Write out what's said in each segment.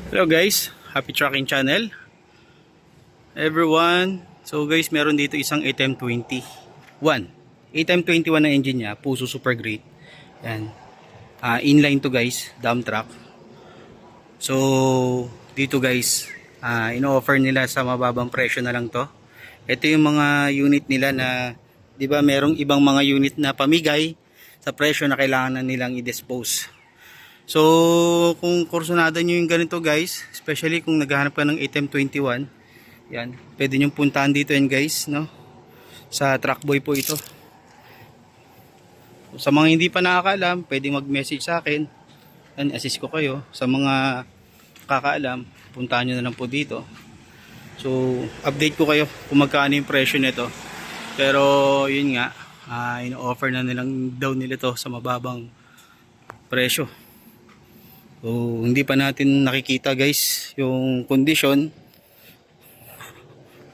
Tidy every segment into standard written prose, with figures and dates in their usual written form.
Hello guys, Happy Trucking Channel everyone. So guys, meron dito isang ATM21 ATM21 na engine niya, Puso Super Great. Yan. Inline to guys, dump truck. So dito guys, ino-offer nila sa mababang presyo na lang to. Ito yung mga unit nila na, di ba, merong ibang mga unit na pamigay sa presyo na kailangan na nilang i-dispose. So, kung kursunada nyo yung ganito guys, especially kung naghahanap ka ng ATM21, yan, pwede nyo puntahan dito yan guys, no? Sa Truckboy po ito. Sa mga hindi pa nakakaalam, pwede mag-message sa akin, and assist ko kayo. Sa mga kakaalam, puntahan nyo na lang po dito. So, update ko kayo kung magkano yung presyo nito. Pero, yun nga, ino-offer na nilang daw nila to sa mababang presyo. So, hindi pa natin nakikita guys yung condition,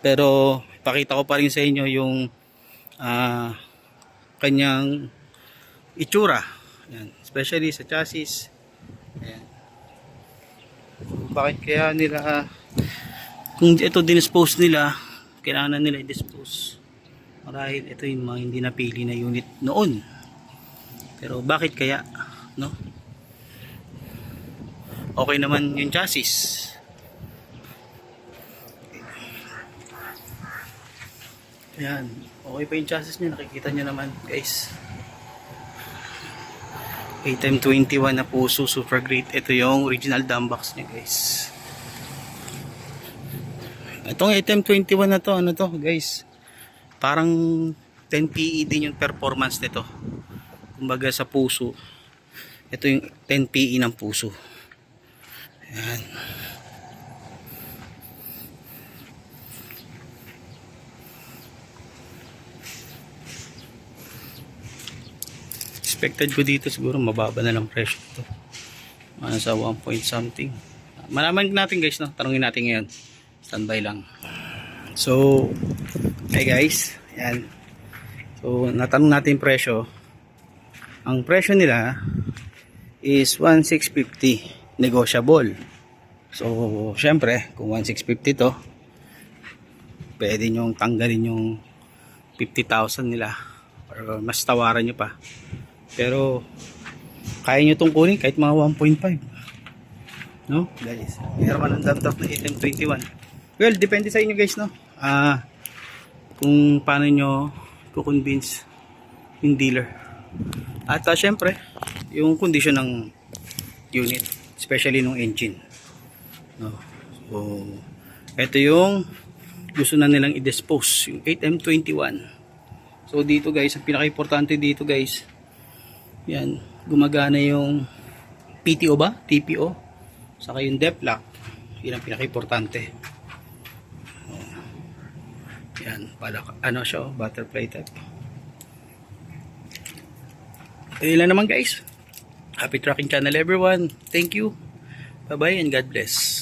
pero pakita ko pa rin sa inyo yung kanyang itsura. Ayan. Especially sa chassis. Ayan. Bakit kaya nila, kung ito dinispose nila, kailangan nila i-dispose marahil ito yung mga hindi napili na unit noon. Pero bakit kaya, no? Okay naman yung chassis. Ayan. Okay pa yung chassis nyo. Nakikita nyo naman guys. ATM21 na Puso Super Great. Ito yung original dump box nya guys. Itong ATM21 na to, ano to guys, parang 10 PE din yung performance nito. Kumbaga sa Puso, ito yung 10 PE ng Puso. Ayan. Expected ko dito siguro mababa na lang presyo ito. Sa 1 point something. Malaman natin guys, no? Tanungin natin ngayon. Standby lang. So, hey guys. Ayan. So, natanong natin presyo. Ang presyo nila is 1,650. Negotiable. So, syempre, kung 1,650 to, pwede nyong tanggalin yung 50,000 nila or mas tawaran nyo pa. Pero, kaya nyo itong kunin kahit mga 1.5. No? Guys, meron ka ng dump truck na ATM21. Well, depende sa inyo guys, no? Kung paano nyo kukonvince yung dealer. At syempre, yung condition ng unit, especially nung engine, no? So ito yung gusto na nilang i-dispose, yung ATM21. So dito guys, ang pinaka-importante dito guys, yan, gumagana yung PTO ba? TPO, saka yung depth lock. Yan ang pinaka-importante. Yan, para ano siya, butterfly type. Ayun lang naman guys. Happy Trucking Channel everyone. Thank you. Bye bye and God bless.